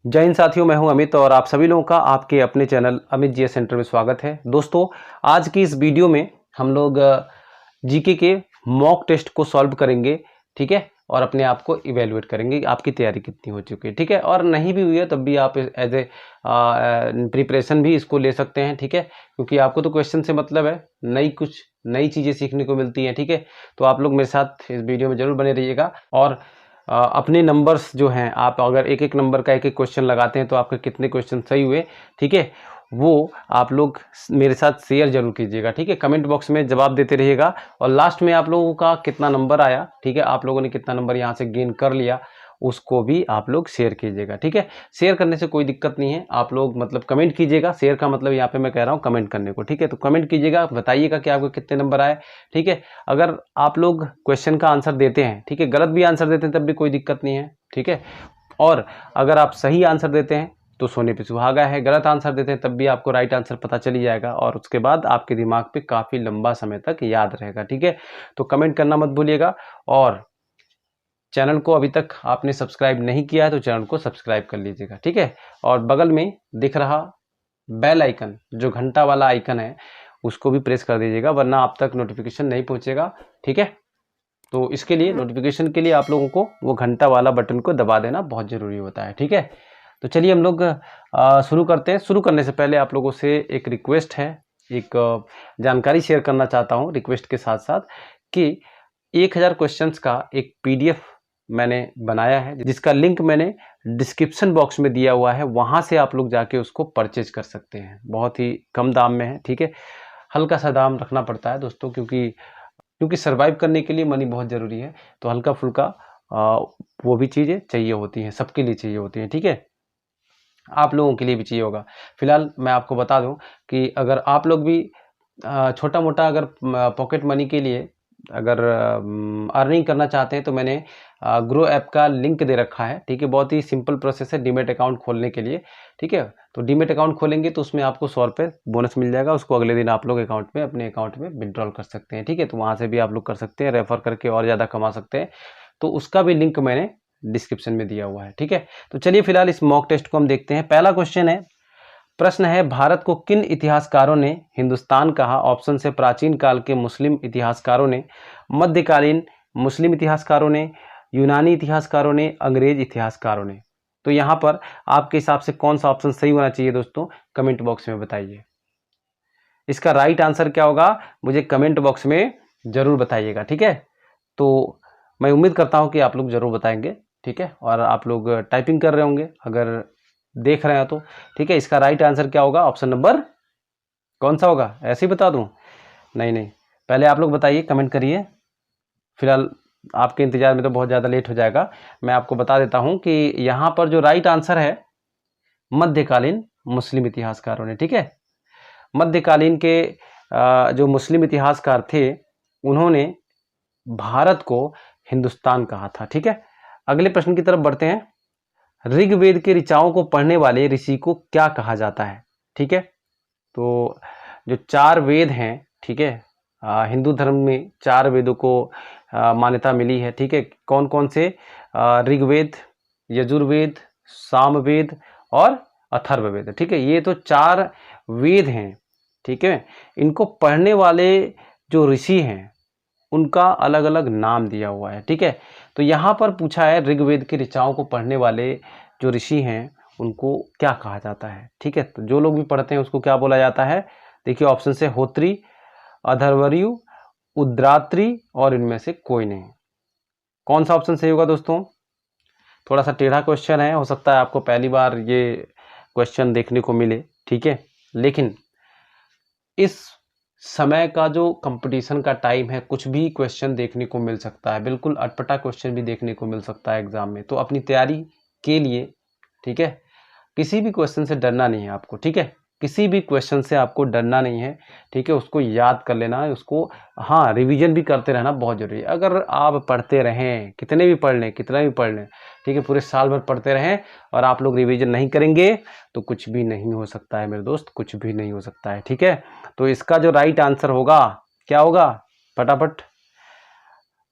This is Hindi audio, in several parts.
जय हिंद साथियों, मैं हूं अमित और आप सभी लोगों का आपके अपने चैनल अमित जीएस सेंटर में स्वागत है। दोस्तों, आज की इस वीडियो में हम लोग जीके के मॉक टेस्ट को सॉल्व करेंगे, ठीक है, और अपने आप को इवेलुएट करेंगे आपकी तैयारी कितनी हो चुकी है, ठीक है। और नहीं भी हुई है तब भी आप एज ए प्रिपरेशन भी इसको ले सकते हैं, ठीक है, क्योंकि आपको तो क्वेश्चन से मतलब है, कुछ नई चीज़ें सीखने को मिलती हैं, ठीक है। तो आप लोग मेरे साथ इस वीडियो में जरूर बने रहिएगा और अपने नंबर्स जो हैं, आप अगर एक एक नंबर का एक एक क्वेश्चन लगाते हैं तो आपके कितने क्वेश्चन सही हुए, ठीक है, वो आप लोग मेरे साथ शेयर जरूर कीजिएगा, ठीक है। कमेंट बॉक्स में जवाब देते रहिएगा और लास्ट में आप लोगों का कितना नंबर आया, ठीक है, आप लोगों ने कितना नंबर यहाँ से गेन कर लिया, उसको भी आप लोग शेयर कीजिएगा, ठीक है। शेयर करने से कोई दिक्कत नहीं है, आप लोग मतलब कमेंट कीजिएगा। शेयर का मतलब यहाँ पे मैं कह रहा हूँ कमेंट करने को, ठीक है। तो कमेंट कीजिएगा, बताइएगा कि आपको कितने नंबर आए, ठीक है। अगर आप लोग क्वेश्चन का आंसर देते हैं, ठीक है, गलत भी आंसर देते हैं तब भी कोई दिक्कत नहीं है, ठीक है। और अगर आप सही आंसर देते हैं तो सोने पे सुहागा है, गलत आंसर देते हैं तब भी आपको राइट आंसर पता चली जाएगा और उसके बाद आपके दिमाग पे काफ़ी लंबा समय तक याद रहेगा, ठीक है। तो कमेंट करना मत भूलिएगा और चैनल को अभी तक आपने सब्सक्राइब नहीं किया है तो चैनल को सब्सक्राइब कर लीजिएगा, ठीक है। और बगल में दिख रहा बेल आइकन, जो घंटा वाला आइकन है, उसको भी प्रेस कर दीजिएगा, वरना आप तक नोटिफिकेशन नहीं पहुंचेगा, ठीक है। तो इसके लिए नोटिफिकेशन के लिए आप लोगों को वो घंटा वाला बटन को दबा देना बहुत ज़रूरी होता है, ठीक है। तो चलिए हम लोग शुरू करते हैं। शुरू करने से पहले आप लोगों से एक रिक्वेस्ट है, एक जानकारी शेयर करना चाहता हूँ रिक्वेस्ट के साथ साथ, कि 1000 क्वेश्चंस का एक पीडीएफ मैंने बनाया है, जिसका लिंक मैंने डिस्क्रिप्शन बॉक्स में दिया हुआ है, वहाँ से आप लोग जाके उसको परचेज कर सकते हैं। बहुत ही कम दाम में है, ठीक है। हल्का सा दाम रखना पड़ता है दोस्तों, क्योंकि सर्वाइव करने के लिए मनी बहुत ज़रूरी है, तो हल्का फुल्का वो भी चीज़ें चाहिए होती हैं, सबके लिए चाहिए होती हैं, ठीक है, आप लोगों के लिए भी चाहिए होगा। फिलहाल मैं आपको बता दूं कि अगर आप लोग भी छोटा मोटा अगर पॉकेट मनी के लिए अगर अर्निंग करना चाहते हैं तो मैंने ग्रो ऐप का लिंक दे रखा है, ठीक है। बहुत ही सिंपल प्रोसेस है डीमेट अकाउंट खोलने के लिए, ठीक है। तो डीमेट अकाउंट खोलेंगे तो उसमें आपको 100 रुपये बोनस मिल जाएगा, उसको अगले दिन आप लोग अपने अकाउंट में विड्रॉल कर सकते हैं, ठीक है। तो वहाँ से भी आप लोग कर सकते हैं, रेफर करके और ज़्यादा कमा सकते हैं। तो उसका भी लिंक मैंने डिस्क्रिप्शन में दिया हुआ है, ठीक है। तो चलिए फिलहाल इस मॉक टेस्ट को हम देखते हैं। पहला क्वेश्चन है, प्रश्न है, भारत को किन इतिहासकारों ने हिंदुस्तान कहा? ऑप्शन से प्राचीन काल के मुस्लिम इतिहासकारों ने, मध्यकालीन मुस्लिम इतिहासकारों ने, यूनानी इतिहासकारों ने, अंग्रेज इतिहासकारों ने। तो यहाँ पर आपके हिसाब से कौन सा ऑप्शन सही होना चाहिए दोस्तों, कमेंट बॉक्स में बताइए। इसका राइट आंसर क्या होगा मुझे कमेंट बॉक्स में जरूर बताइएगा, ठीक है। तो मैं उम्मीद करता हूँ कि आप लोग जरूर बताएंगे, ठीक है। और आप लोग टाइपिंग कर रहे होंगे अगर देख रहे हैं तो, ठीक है। इसका राइट आंसर क्या होगा, ऑप्शन नंबर कौन सा होगा, ऐसे ही बता दूं? नहीं, पहले आप लोग बताइए, कमेंट करिए। फिलहाल आपके इंतजार में तो बहुत ज़्यादा लेट हो जाएगा। मैं आपको बता देता हूं कि यहाँ पर जो राइट आंसर है, मध्यकालीन मुस्लिम इतिहासकारों ने, ठीक है। मध्यकालीन के जो मुस्लिम इतिहासकार थे, उन्होंने भारत को हिंदुस्तान कहा था, ठीक है। अगले प्रश्न की तरफ बढ़ते हैं। ऋग्वेद के ऋचाओं को पढ़ने वाले ऋषि को क्या कहा जाता है, ठीक है। तो जो 4 वेद हैं, ठीक है, हिंदू धर्म में 4 वेदों को मान्यता मिली है, ठीक है। कौन कौन से? ऋग्वेद, यजुर्वेद, सामवेद और अथर्ववेद, ठीक है। ये तो 4 वेद हैं, ठीक है। इनको पढ़ने वाले जो ऋषि हैं उनका अलग अलग नाम दिया हुआ है, ठीक है। तो यहाँ पर पूछा है, ऋग्वेद के ऋचाओं को पढ़ने वाले जो ऋषि हैं उनको क्या कहा जाता है, ठीक है। तो जो लोग भी पढ़ते हैं उसको क्या बोला जाता है? देखिए, ऑप्शन से होत्री, अधर्वयु, उद्रात्री और इनमें से कोई नहीं। कौन सा ऑप्शन सही होगा दोस्तों? थोड़ा सा टेढ़ा क्वेश्चन है, हो सकता है आपको पहली बार ये क्वेश्चन देखने को मिले, ठीक है। लेकिन इस समय का जो कंपटीशन का टाइम है, कुछ भी क्वेश्चन देखने को मिल सकता है, बिल्कुल अटपटा क्वेश्चन भी देखने को मिल सकता है एग्जाम में। तो अपनी तैयारी के लिए, ठीक है, किसी भी क्वेश्चन से डरना नहीं है आपको, ठीक है। किसी भी क्वेश्चन से आपको डरना नहीं है, ठीक है। उसको याद कर लेना है, उसको हाँ रिवीजन भी करते रहना बहुत जरूरी है। अगर आप पढ़ते रहें, कितने भी पढ़ लें, कितना भी पढ़ लें, ठीक है, पूरे साल भर पढ़ते रहें और आप लोग रिवीजन नहीं करेंगे तो कुछ भी नहीं हो सकता है मेरे दोस्त, कुछ भी नहीं हो सकता है, ठीक है। तो इसका जो राइट आंसर होगा क्या होगा, फटाफट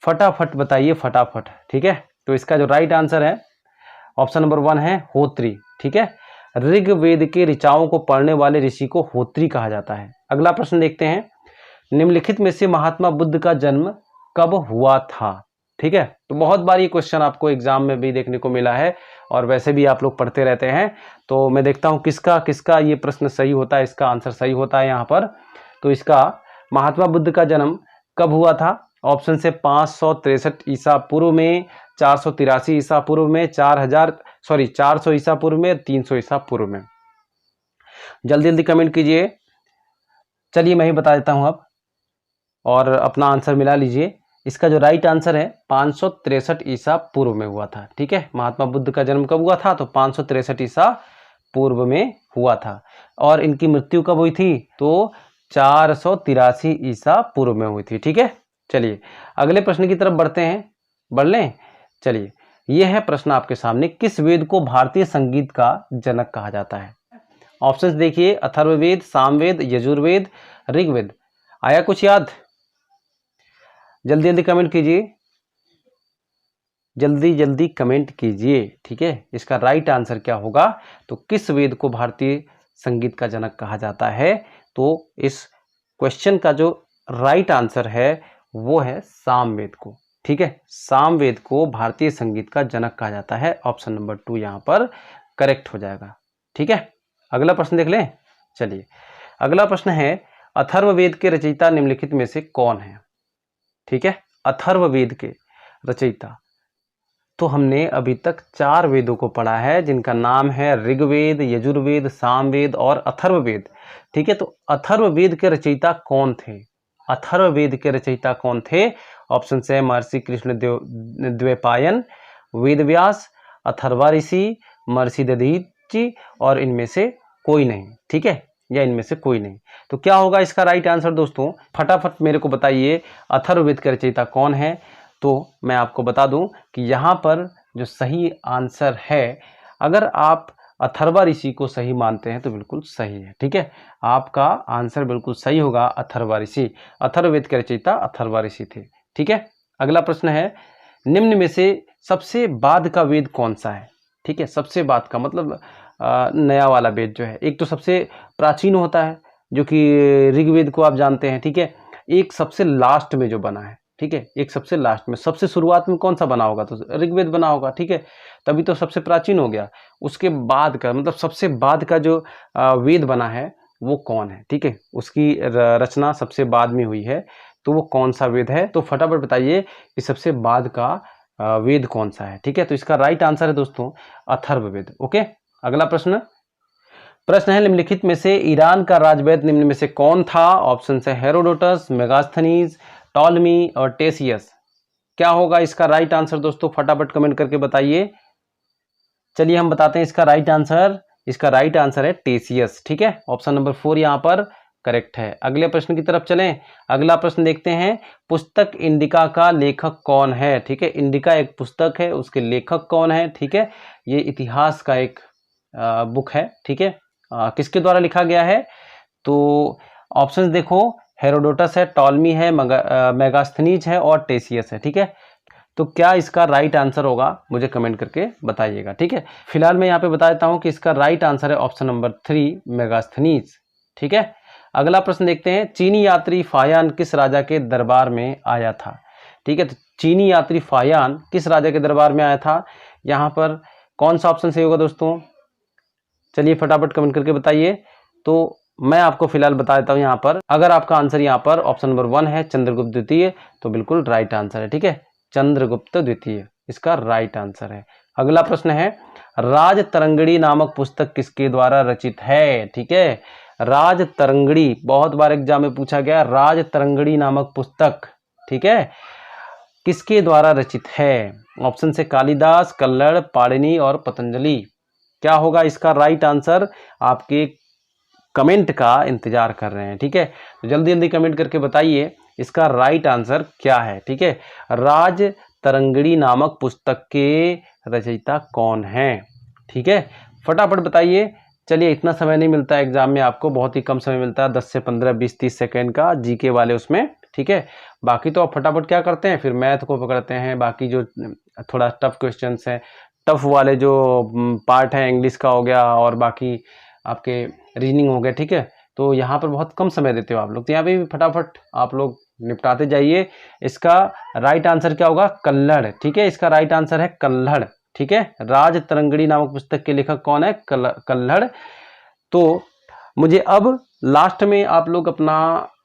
फटाफट बताइए, फटाफट, ठीक है। तो इसका जो राइट आंसर है ऑप्शन नंबर 1 है होत्री, ठीक है। ऋग्वेद के ऋचाओं को पढ़ने वाले ऋषि को होत्री कहा जाता है। अगला प्रश्न देखते हैं, निम्नलिखित में से महात्मा बुद्ध का जन्म कब हुआ था? ठीक है, तो बहुत बार ये क्वेश्चन आपको एग्जाम में भी देखने को मिला है और वैसे भी आप लोग पढ़ते रहते हैं। तो मैं देखता हूँ किसका किसका ये प्रश्न सही होता है, इसका आंसर सही होता है यहाँ पर। तो इसका महात्मा बुद्ध का जन्म कब हुआ था? ऑप्शन से 563 ईसा पूर्व में, 483 ईसा पूर्व में, 400 ईसा पूर्व में, 300 ईसा पूर्व में। जल्दी जल्दी कमेंट कीजिए। चलिए मैं ही बता देता हूं अब और अपना आंसर मिला लीजिए। इसका जो राइट आंसर है 563 ईसा पूर्व में हुआ था। ठीक है, महात्मा बुद्ध का जन्म कब हुआ था? तो 563 ईसा पूर्व में हुआ था। और इनकी मृत्यु कब हुई थी? तो 483 ईसा पूर्व में हुई थी। ठीक है, चलिए अगले प्रश्न की तरफ बढ़ते हैं। बढ़ लें? चलिए, यह है प्रश्न आपके सामने, किस वेद को भारतीय संगीत का जनक कहा जाता है? ऑप्शंस देखिए, अथर्ववेद, सामवेद, यजुर्वेद, ऋग्वेद। आया कुछ याद? जल्दी जल्दी कमेंट कीजिए, जल्दी जल्दी कमेंट कीजिए। ठीक है, इसका राइट आंसर क्या होगा? तो किस वेद को भारतीय संगीत का जनक कहा जाता है? तो इस क्वेश्चन का जो राइट आंसर है वो है सामवेद को। ठीक है, सामवेद को भारतीय संगीत का जनक कहा जाता है। ऑप्शन नंबर 2 यहाँ पर करेक्ट हो जाएगा। ठीक है, अगला प्रश्न देख लें। चलिए अगला प्रश्न है, अथर्ववेद के रचयिता निम्नलिखित में से कौन है? ठीक है, अथर्ववेद के रचयिता, तो हमने अभी तक 4 वेदों को पढ़ा है जिनका नाम है ऋग्वेद, यजुर्वेद, सामवेद और अथर्ववेद। ठीक है, तो अथर्ववेद के रचयिता कौन थे? अथर्ववेद के रचयिता कौन थे? ऑप्शन है महर्षि कृष्ण द्वैपायन, वेदव्यास, अथर्वा ऋषि, महर्षि दधीचि और इनमें से कोई नहीं। ठीक है, या इनमें से कोई नहीं। तो क्या होगा इसका राइट आंसर दोस्तों? फटाफट मेरे को बताइए, अथर्ववेद के रचयिता कौन है? तो मैं आपको बता दूं कि यहाँ पर जो सही आंसर है, अगर आप अथर्वा ऋषि को सही मानते हैं तो बिल्कुल सही है। ठीक है, आपका आंसर बिल्कुल सही होगा, अथर्वा ऋषि। अथर्ववेद के रचयिता अथर्वा ऋषि थे। ठीक है, अगला प्रश्न है, निम्न में से सबसे बाद का वेद कौन सा है? ठीक है, सबसे बाद का मतलब नया वाला वेद जो है, एक तो सबसे प्राचीन होता है जो कि ऋग्वेद को आप जानते हैं। ठीक है, एक सबसे लास्ट में जो बना है। ठीक है, एक सबसे लास्ट में, सबसे शुरुआत में कौन सा बना होगा? तो ऋग्वेद बना होगा। ठीक है, तभी तो सबसे प्राचीन हो गया। उसके बाद का मतलब सबसे बाद का जो वेद बना है वो कौन है? ठीक है, उसकी रचना सबसे बाद में हुई है, तो वो कौन सा वेद है? तो फटाफट बताइए कि सबसे बाद का वेद कौन सा है। ठीक है, तो इसका राइट आंसर है दोस्तों अथर्ववेद। ओके, अगला प्रश्न है, निम्नलिखित में से ईरान का राजवैद्य निम्न में से कौन था? ऑप्शन है हेरोडोटस, मेगास्थनीज, टॉलमी और टेसियस। क्या होगा इसका राइट आंसर दोस्तों? फटाफट कमेंट करके बताइए। चलिए हम बताते हैं इसका राइट आंसर। इसका राइट आंसर है टेसियस। ठीक है, ऑप्शन नंबर 4 यहाँ पर करेक्ट है। अगले प्रश्न की तरफ चलें। अगला प्रश्न देखते हैं, पुस्तक इंडिका का लेखक कौन है? ठीक है, इंडिका एक पुस्तक है, उसके लेखक कौन है? ठीक है, ये इतिहास का एक बुक है। ठीक है, किसके द्वारा लिखा गया है? तो ऑप्शंस देखो, हेरोडोटस है, टॉलमी है, मेगास्थनीज है और टेसियस है। ठीक है, तो क्या इसका राइट आंसर होगा? मुझे कमेंट करके बताइएगा। ठीक है, फिलहाल मैं यहाँ पे बता देता हूँ कि इसका राइट आंसर है ऑप्शन नंबर 3 मेगास्थनीज। ठीक है, अगला प्रश्न देखते हैं, चीनी यात्री फायान किस राजा के दरबार में आया था? ठीक है, तो चीनी यात्री फायान किस राजा के दरबार में आया था? यहाँ पर कौन सा ऑप्शन सही होगा दोस्तों? चलिए फटाफट कमेंट करके बताइए। तो मैं आपको फिलहाल बता देता हूँ यहाँ पर, अगर आपका आंसर यहाँ पर ऑप्शन नंबर 1 है चंद्रगुप्त द्वितीय, तो बिल्कुल राइट आंसर है। ठीक है, चंद्रगुप्त द्वितीय इसका राइट आंसर है। अगला प्रश्न है, राज तरंगिणी नामक पुस्तक किसके द्वारा रचित है? ठीक है, राज तरंगिणी बहुत बार एग्जाम में पूछा गया, राज तरंगिणी नामक पुस्तक ठीक है किसके द्वारा रचित है? ऑप्शन से कालिदास, कल्लड़, पाणिनि और पतंजलि। क्या होगा इसका राइट आंसर? आपके कमेंट का इंतजार कर रहे हैं। ठीक है, तो जल्दी जल्दी कमेंट करके बताइए इसका राइट आंसर क्या है। ठीक है, राज तरंगिणी नामक पुस्तक के रचयिता कौन है? ठीक है, फटाफट बताइए। चलिए, इतना समय नहीं मिलता है एग्जाम में आपको, बहुत ही कम समय मिलता है, 10 से 15, 20, 30 सेकेंड का जीके वाले उसमें। ठीक है, बाकी तो आप फटाफट क्या करते हैं, फिर मैथ को पकड़ते हैं, बाकी जो थोड़ा टफ क्वेश्चंस हैं, टफ वाले जो पार्ट हैं, इंग्लिश का हो गया और बाकी आपके रीजनिंग हो गया, ठीक है। तो यहाँ पर बहुत कम समय देते हो आप लोग, तो यहाँ पे भी फटाफट आप लोग निपटाते जाइए। इसका राइट आंसर क्या होगा? कल्हड़, ठीक है। इसका राइट आंसर है कल्हड़, ठीक है। राज तरंगिणी नामक पुस्तक के लेखक कौन है? कल्हड़। तो मुझे अब लास्ट में आप लोग अपना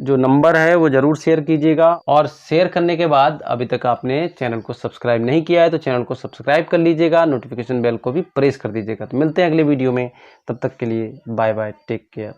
जो नंबर है वो जरूर शेयर कीजिएगा, और शेयर करने के बाद अभी तक आपने चैनल को सब्सक्राइब नहीं किया है तो चैनल को सब्सक्राइब कर लीजिएगा, नोटिफिकेशन बेल को भी प्रेस कर दीजिएगा। तो मिलते हैं अगले वीडियो में, तब तक के लिए बाय बाय, टेक केयर।